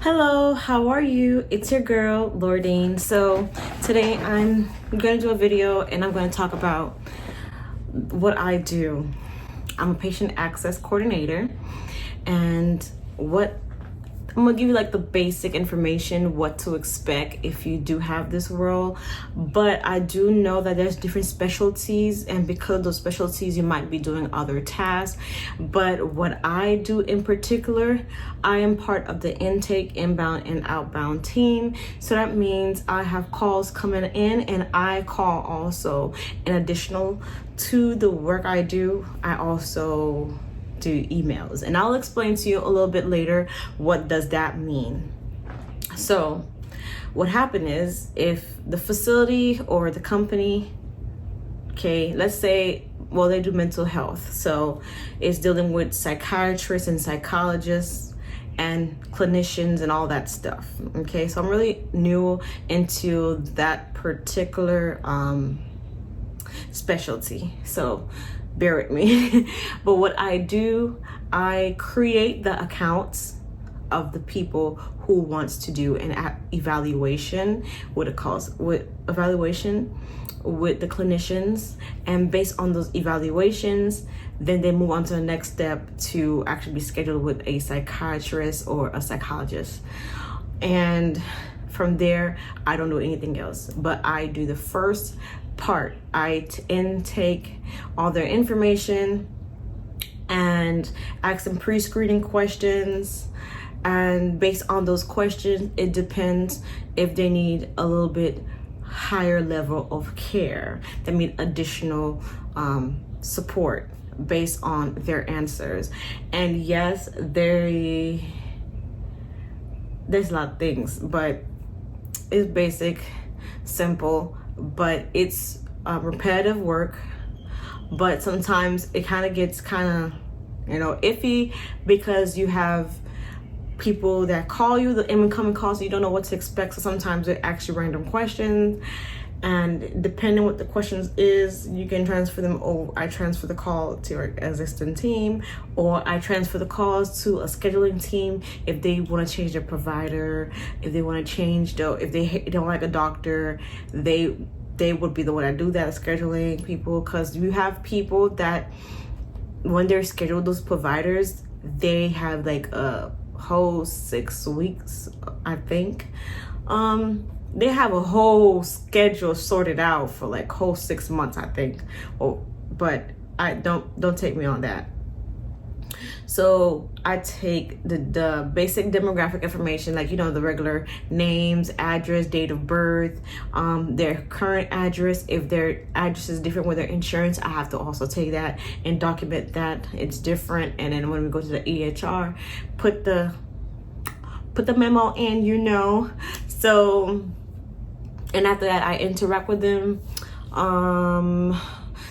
Hello, how are you? It's your girl, Lordine. So today I'm going to do a video and I'm going to talk about what I do. I'm a patient access coordinator, and what I'm gonna give you like the basic information, what to expect if you do have this role. But I do know that there's different specialties, and because of those specialties, you might be doing other tasks. But what I do in particular, I am part of the intake, inbound, and outbound team. So that means I have calls coming in, and I call also. In additional to the work I do, I also do emails, and I'll explain to you a little bit later what does that mean. So what happened is, if the facility or the company, okay, let's say, well, they do mental health, so it's dealing with psychiatrists and psychologists and clinicians and all that stuff. Okay, so I'm really new into that particular specialty, so bear with me. But what I do, I create the accounts of the people who wants to do an evaluation, what it calls, with evaluation with the clinicians, and based on those evaluations, then they move on to the next step to actually be scheduled with a psychiatrist or a psychologist. And from there, I don't do anything else, but I do the first part. I intake all their information and ask them pre-screening questions, and based on those questions, it depends if they need a little bit higher level of care, that mean additional support based on their answers. And yes, there's a lot of things, but it's basic, simple, but it's repetitive work. But sometimes it kind of gets iffy, because you have people that call you, the incoming calls, so you don't know what to expect. So sometimes they're actually random questions, and depending what the questions is, you can transfer them over. I transfer the call to our existing team, or I transfer the calls to a scheduling team if they want to change their provider, if they want to change if they don't like a doctor, they would be the one that do that, scheduling people. Because you have people that when they're scheduled, those providers, they have like a whole 6 weeks, I think. They have a whole schedule sorted out for like whole 6 months, I think. But I don't take me on that. So I take the basic demographic information, like, the regular names, address, date of birth, their current address. If their address is different with their insurance, I have to also take that and document that it's different. And then when we go to the EHR, put the memo in, So, and after that, I interact with them.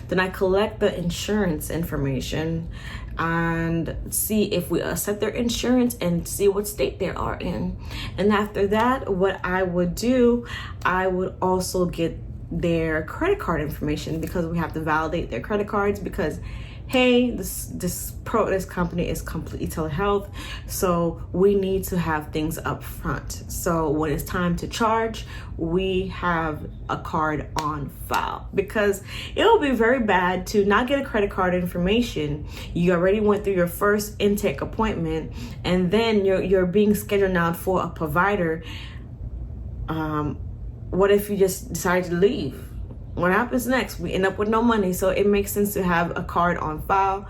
Then I collect the insurance information and see if we accept their insurance and see what state they are in. And after that, what I would do, I would also get their credit card information, because we have to validate their credit cards, because hey, this company is completely telehealth, so we need to have things up front. So when it's time to charge, we have a card on file, because it'll be very bad to not get a credit card information. You already went through your first intake appointment, and then you're being scheduled now for a provider. What if you just decide to leave? What happens next? We end up with no money. So it makes sense to have a card on file,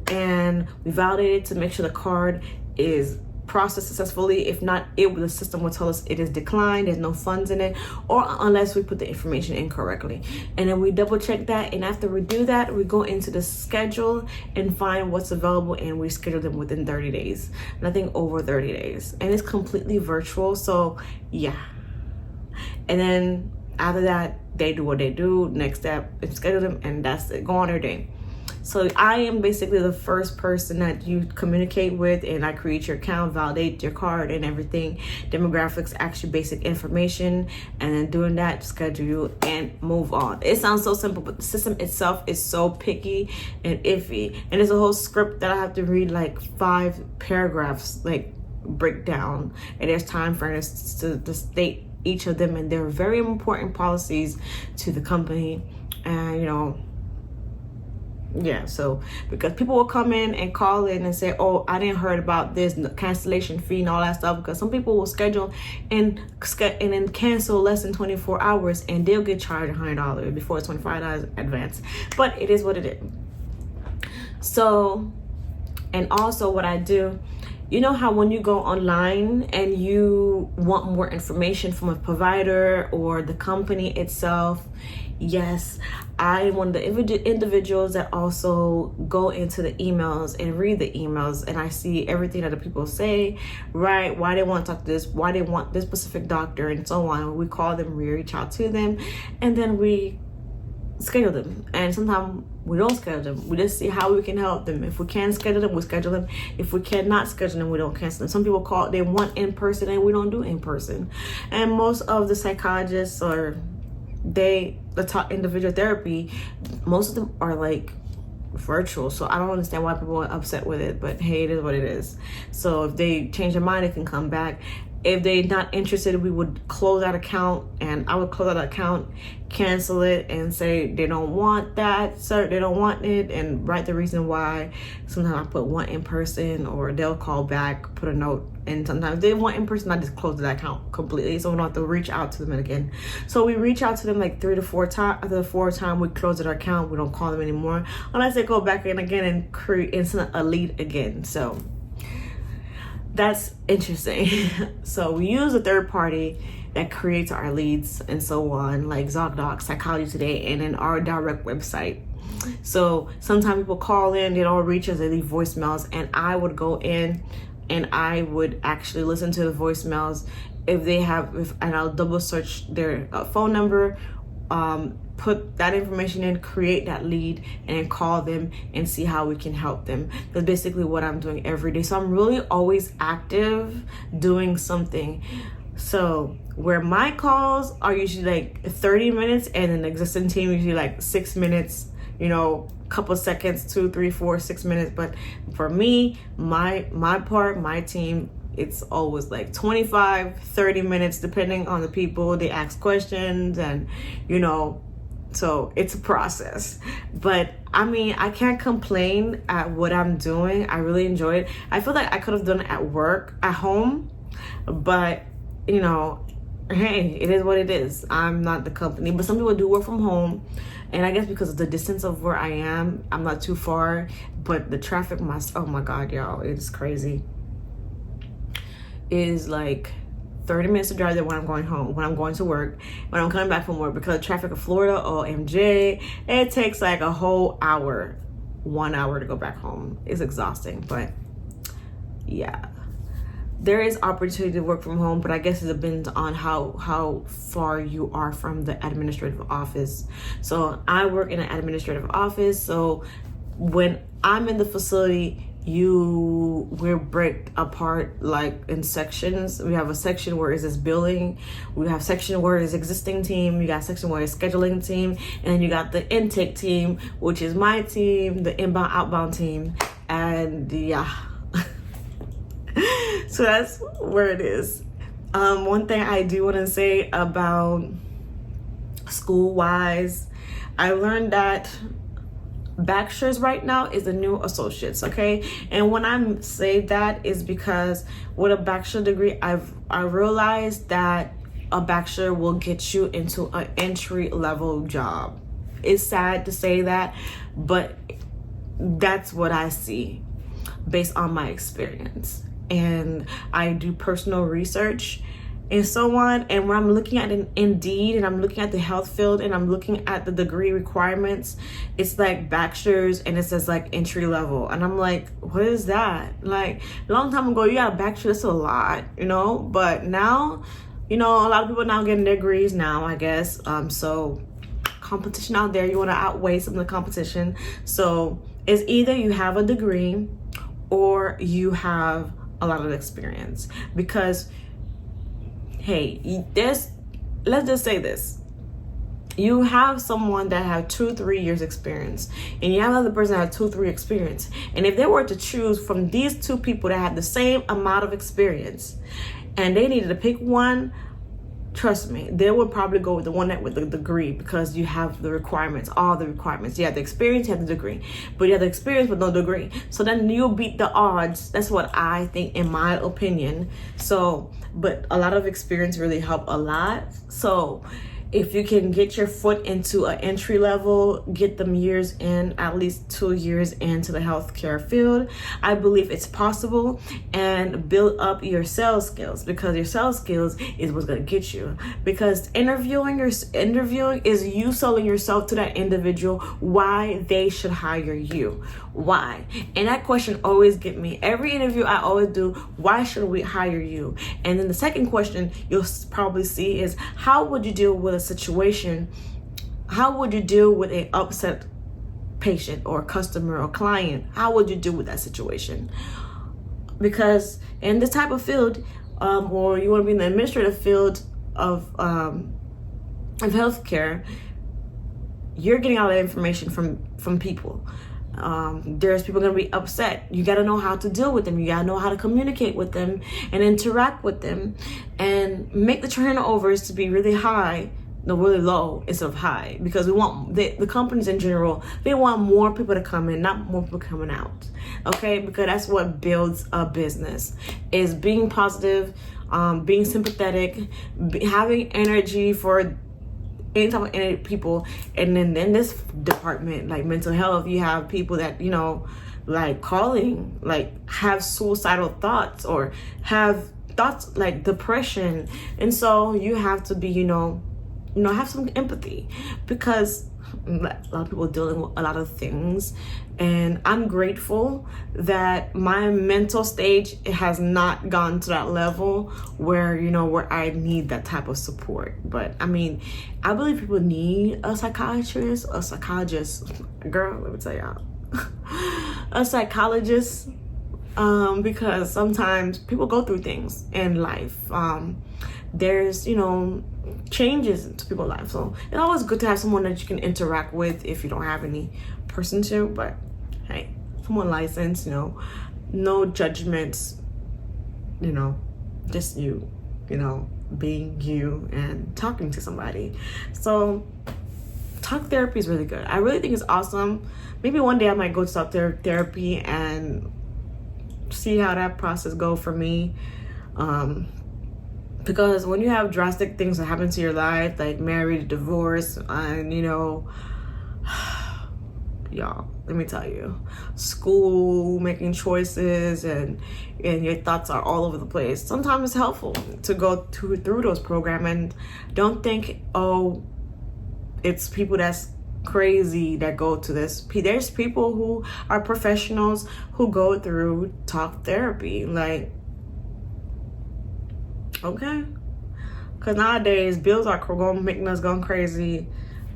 and we validate it to make sure the card is processed successfully. If not, the system will tell us it is declined, there's no funds in it, or unless we put the information incorrectly. And then we double check that, and after we do that, we go into the schedule and find what's available, and we schedule them within 30 days, nothing over 30 days. And it's completely virtual, so yeah. And then after that, they do what they do. Next step is schedule them, and that's it. Go on their day. So I am basically the first person that you communicate with, and I create your account, validate your card and everything, demographics, actually basic information, and then doing that, schedule you and move on. It sounds so simple, but the system itself is so picky and iffy. And there's a whole script that I have to read, like 5 paragraphs, like breakdown, and there's time frames to state each of them, and they're very important policies to the company. And yeah, so because people will come in and call in and say, oh, I didn't heard about this cancellation fee and all that stuff, because some people will schedule and then cancel less than 24 hours and they'll get charged $100 before it's $25 advance. But it is what it is. So, and also what I do, how when you go online and you want more information from a provider or the company itself, yes, I am one of the individuals that also go into the emails and read the emails, and I see everything that the people say, right? Why they want to talk to this, why they want this specific doctor, and so on. We call them, we reach out to them, and then we schedule them. And sometimes we don't schedule them. We just see how we can help them. If we can schedule them, we schedule them. If we cannot schedule them, we don't cancel them. Some people call, they want in person, and we don't do in person. And most of the psychologists or the top individual therapy, most of them are like virtual. So I don't understand why people are upset with it, but hey, it is what it is. So if they change their mind, they can come back. If they're not interested, we would close that account, and I would close that account, cancel it, and say they don't want that, sir, they don't want it, and write the reason why. Sometimes I put one in person, or they'll call back, put a note, and sometimes they want in person, I just close that account completely, so we don't have to reach out to them again. So we reach out to them like 3 to 4 times. After the 4th time, we close their account. We don't call them anymore unless they go back in again and create instant a lead again. So that's interesting. So we use a third party that creates our leads and so on, like ZocDoc, Psychology Today, and then our direct website. So sometimes people call in, they don't reach us, they leave voicemails, and I would go in and I would actually listen to the voicemails and I'll double search their phone number, put that information in, create that lead, and then call them and see how we can help them. That's basically what I'm doing every day. So I'm really always active doing something. So where my calls are usually like 30 minutes and an existing team usually like 6 minutes, couple seconds, 2, 3, 4, 6 minutes. But for me, my team, it's always like 25, 30 minutes, depending on the people. They ask questions and, so it's a process. But I mean, I can't complain at what I'm doing. I really enjoy it. I feel like I could have done it at work, at home, but hey, it is what it is. I'm not the company, but some people do work from home. And I guess because of the distance of where I am, I'm not too far, but the traffic oh my God, y'all, it's crazy. It is like 30 minutes to drive there when I'm going home, when I'm going to work, when I'm coming back from work, because of traffic of Florida, OMG, it takes like a whole hour, 1 hour to go back home. It's exhausting, but yeah. There is opportunity to work from home, but I guess it depends on how far you are from the administrative office. So I work in an administrative office. So when I'm in the facility, we're break apart like in sections. We have a section where it's this billing. We have a section where it's existing team. You got a section where it's scheduling team. And then you got the intake team, which is my team, the inbound, outbound team. And yeah. So that's where it is. One thing I do want to say about school-wise, I learned that bachelor's right now is the new associates, okay? And when I say that is because with a bachelor degree, I realized that a bachelor will get you into an entry-level job. It's sad to say that, but that's what I see based on my experience. And I do personal research and so on. And when I'm looking at an Indeed and I'm looking at the health field and I'm looking at the degree requirements, it's like bachelor's and it says like entry level. And I'm like, what is that? Like a long time ago, you got a bachelor, that's a lot, but now, a lot of people now getting their degrees now, I guess. So competition out there, you want to outweigh some of the competition. So it's either you have a degree or you have a lot of experience, because hey, let's just say this. you have someone that have 2-3 years experience, and you have another person that have 2-3 experience, and if they were to choose from these two people that have the same amount of experience and they needed to pick one, trust me, they would probably go with the one that with the degree, because you have the requirements, all the requirements. You have the experience, you have the degree, but you have the experience with no degree. So then you'll beat the odds. That's what I think, in my opinion. So, but a lot of experience really help a lot. So if you can get your foot into an entry level, get them years in, at least 2 years into the healthcare field, I believe it's possible, and build up your sales skills, because your sales skills is what's gonna get you. Because interviewing is you selling yourself to that individual why they should hire you. Why? And that question always get me. Every interview I always do, why should we hire you? And then the second question you'll probably see is, how would you deal with a situation? How would you deal with an upset patient or customer or client? How would you deal with that situation? Because in this type of field, or you want to be in the administrative field of healthcare, you're getting all that information from people. There's people going to be upset. You got to know how to deal with them. You got to know how to communicate with them and interact with them, and make the turnovers to be really high, no, really low instead of high, because we want the companies in general, they want more people to come in, not more people coming out. Okay, because that's what builds a business, is being positive, being sympathetic, having energy for any type of people. And then in this department, like mental health, you have people that, you know, like calling, like have suicidal thoughts or have thoughts like depression. And so you have to be, you know, have some empathy, because a lot of people are dealing with a lot of things. And I'm grateful that my mental stage has not gone to that level where, you know, where I need that type of support. But I mean, I believe people need a psychiatrist, a psychologist, girl, let me tell y'all, a psychologist, because sometimes people go through things in life. There's, you know, changes to people's lives. So it's always good to have someone that you can interact with if you don't have any person to. But hey, someone licensed, you know, no judgments, you know, just you know, being you and talking to somebody. So talk therapy is really good. I really think it's awesome. Maybe one day I might go to talk therapy and see how that process go for me. Because when you have drastic things that happen to your life, like marriage, divorce, and, you know, y'all, let me tell you, school, making choices, and your thoughts are all over the place. Sometimes it's helpful to go through those programs, and don't think, oh, it's people that's crazy that go to this. There's people who are professionals who go through talk therapy, like, okay, because nowadays bills are making us going crazy.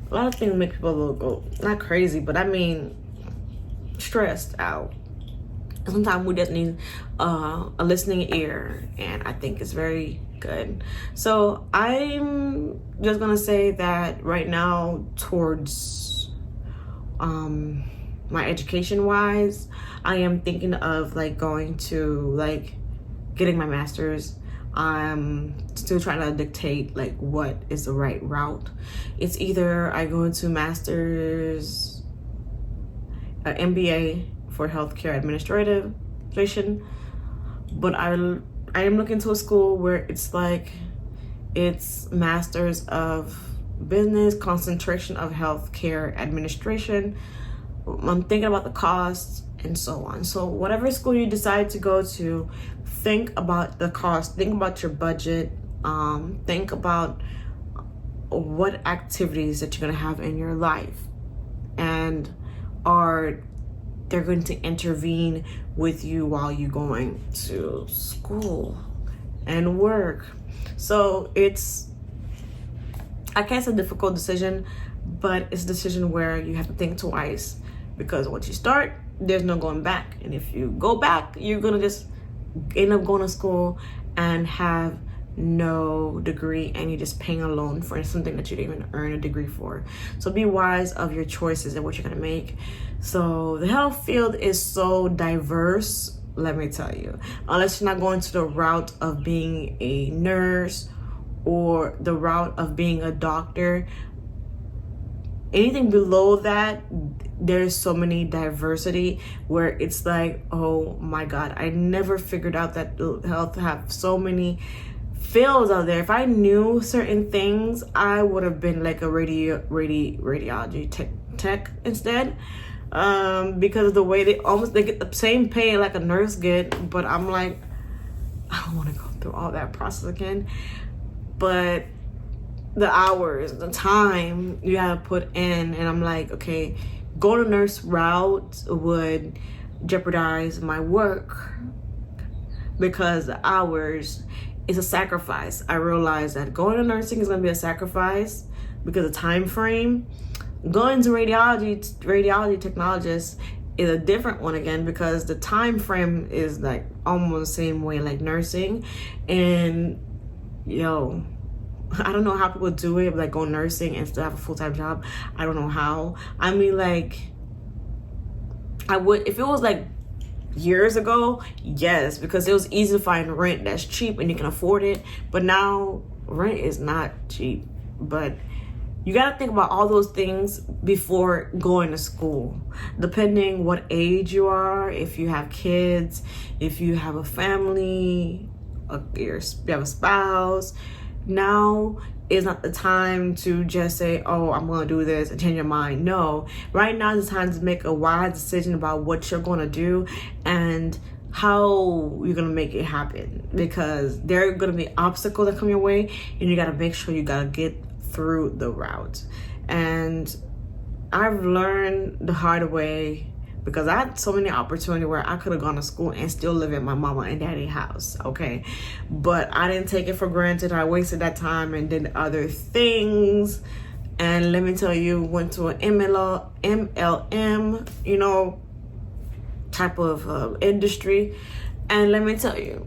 A lot of things make people go not crazy, but I mean stressed out. Sometimes we just need a listening ear, and I think it's very good. So I'm just gonna say that right now, towards my education wise, I am thinking of like going to like getting my master's. I'm still trying to dictate like what is the right route. It's either I go into master's, MBA for healthcare administration, but I am looking to a school where it's like it's master's of business, concentration of healthcare administration. I'm thinking about the costs and so on. So whatever school you decide to go to, think about the cost, think about your budget, think about what activities that you're going to have in your life, and are they're going to intervene with you while you're going to school and work. So it's, I can't say a difficult decision, but it's a decision where you have to think twice, because once you start, there's no going back. And if you go back, you're gonna just end up going to school and have no degree, and you're just paying a loan for something that you didn't even earn a degree for. So be wise of your choices and what you're gonna make. So the health field is so diverse, let me tell you. Unless you're not going to the route of being a nurse or the route of being a doctor, anything below that, there's so many diversity where it's like, oh my God, I never figured out that health have so many fields out there. If I knew certain things, I would have been like a radiology tech instead, because of the way they get the same pay like a nurse get. But I'm like, I don't want to go through all that process again. But the hours, the time you gotta put in, and I'm like, okay, going to nurse route would jeopardize my work because the hours is a sacrifice. I realize that going to nursing is gonna be a sacrifice because of time frame. Going to radiology technologist is a different one again, because the time frame is like almost the same way like nursing. And I don't know how people do it, like go nursing and still have a full-time job. I don't know how. I mean, like, I would, if it was like years ago, yes, because it was easy to find rent that's cheap and you can afford it. But now rent is not cheap. But you got to think about all those things before going to school, depending what age you are, if you have kids, if you have a family, you have a spouse. Now is not the time to just say, oh, I'm going to do this and change your mind. No, right now is the time to make a wise decision about what you're going to do and how you're going to make it happen, because there are going to be obstacles that come your way, and you got to make sure you got to get through the route. And I've learned the hard way, because I had so many opportunities where I could have gone to school and still live at my mama and daddy house, okay? But I didn't take it for granted. I wasted that time and did other things. And let me tell you, went to an MLM, type of industry. And let me tell you,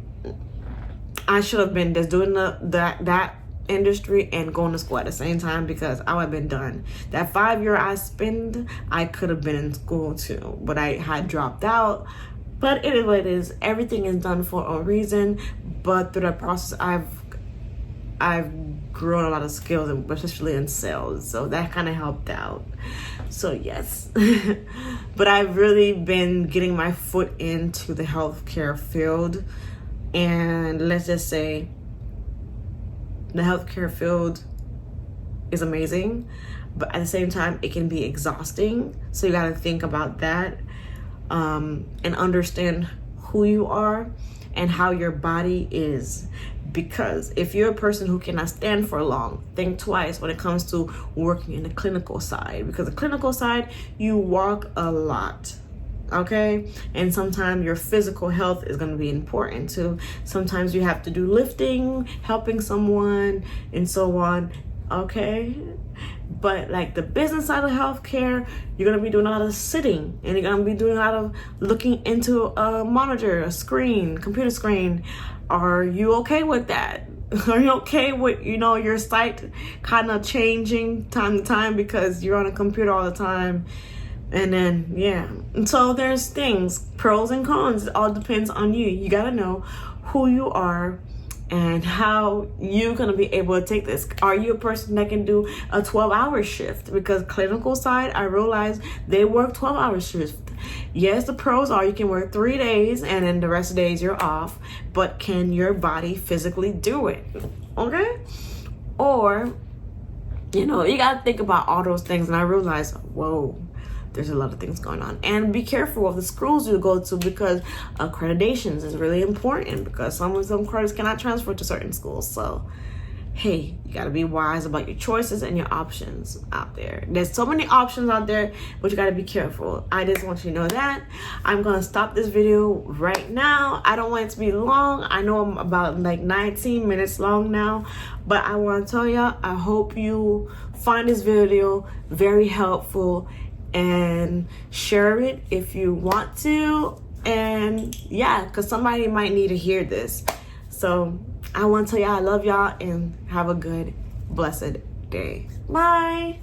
I should have been just doing that industry and going to school at the same time, because I would have been done. That 5 year I spent, I could have been in school too, but I had dropped out. But it is what it is. Everything is done for a reason. But through that process, I've grown a lot of skills, especially in sales, so that kind of helped out. So yes. But I've really been getting my foot into the healthcare field, and let's just say the healthcare field is amazing, but at the same time, it can be exhausting. So you got to think about that, and understand who you are and how your body is. Because if you're a person who cannot stand for long, think twice when it comes to working in the clinical side. Because the clinical side, you walk a lot. Okay, and sometimes your physical health is going to be important too. Sometimes you have to do lifting, helping someone, and so on. Okay, but like the business side of healthcare, you're going to be doing a lot of sitting, and you're going to be doing a lot of looking into a monitor, a screen, computer screen. Are you okay with that? Are you okay with, your sight kind of changing time to time because you're on a computer all the time? And then, yeah. And so there's things, pros and cons. It all depends on you. You got to know who you are and how you're going to be able to take this. Are you a person that can do a 12-hour shift? Because clinical side, I realize they work 12-hour shifts. Yes, the pros are you can work 3 days and then the rest of the days you're off. But can your body physically do it? Okay? Or, you got to think about all those things. And I realize, whoa, there's a lot of things going on. And be careful of the schools you go to, because accreditations is really important, because some credits cannot transfer to certain schools. So hey, you got to be wise about your choices and your options out there. There's so many options out there, but you got to be careful. I just want you to know that. I'm going to stop this video right now. I don't want it to be long. I know I'm about like 19 minutes long now, but I want to tell you, I hope you find this video very helpful, and share it if you want to. And yeah, because somebody might need to hear this. So I want to tell y'all I love y'all and have a good, blessed day. Bye.